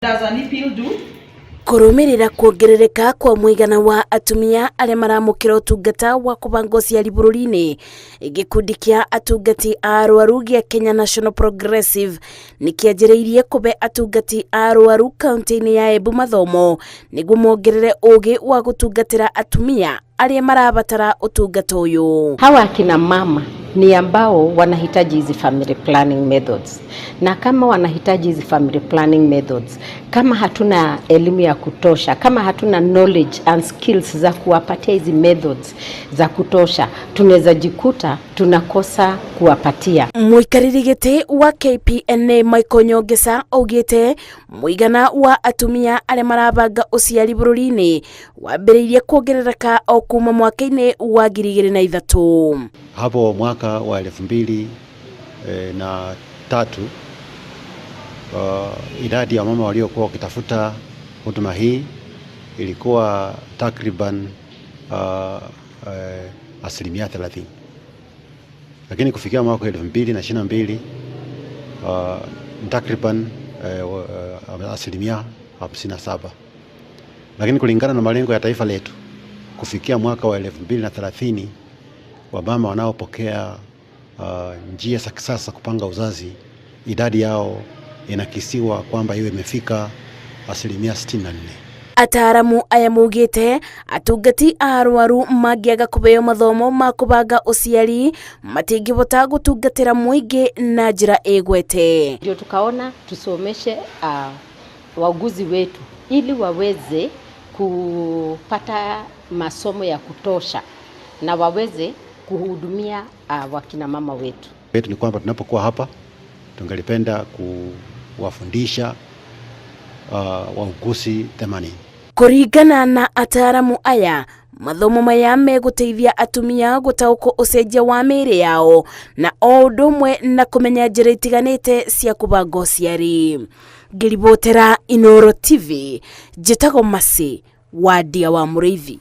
Does an appeal do? Kurumirira kuongerereka kwa muigana wa atumia aria maramukira utungata wa kubanga uciari bururi-ini, gikundi kia atungati a arwaru gia Kenya National Progressive nikianjiriirie kube atungati a arwaru kaunti-ini ya Embu mathomo niguo mongerere ugi wa gutungatira atumia aria marabatara utungata uyu. Hawa akina mama ni ambao wanahitaji hizi family planning methods, na kama wanahitaji hizi family planning methods, kama hatuna elimu ya kutosha, kama hatuna knowledge and skills za kuwapatia hizi methods za kutosha, tunaweza jikuta tunakosa kuwapatia. Muikariri giti wa KPNA Michael Nyongesa augite muigana wa atumia aria marabanga uciari bururi-ini wambiriirie kuongerereka o kuma mwaka-ini wa 2003. Hapo mwaka wa 2003 idadi ya mama waliokuwa wakitafuta huduma hii ilikuwa takriban 30%, lakini kufikia mwaka wa 2022 takriban 57%, lakini kulingana na malengo ya taifa letu kufikia mwaka wa 2030 wamama wanaopokea njia za kisasa kupanga uzazi idadi yao inakisiwa kwamba iwe imefika 64%. Ataramu aya mugite atungati a arwaru magiaga kubeo mathomo ma kubanga uciari matingibota gutungatira muingi na njira igwete. Ndio tukaona tusomeshe wauguzi wetu ili waweze kupata masomo ya kutosha na waweze kuhudumia wakina mama wetu. Ni kwamba tunapokuwa hapa tungelipenda kuwafundisha wauguzi 80. Kuringana na ataramu aya, mathomo maya meguteithia atumia gutauko ucenjia wa miri yao na o undu umwe na kumenya njira itiganite cia kubanga uciari. Ngiribotera Inooro TV, njitagwo Masi wa Ndia wa Muriithi.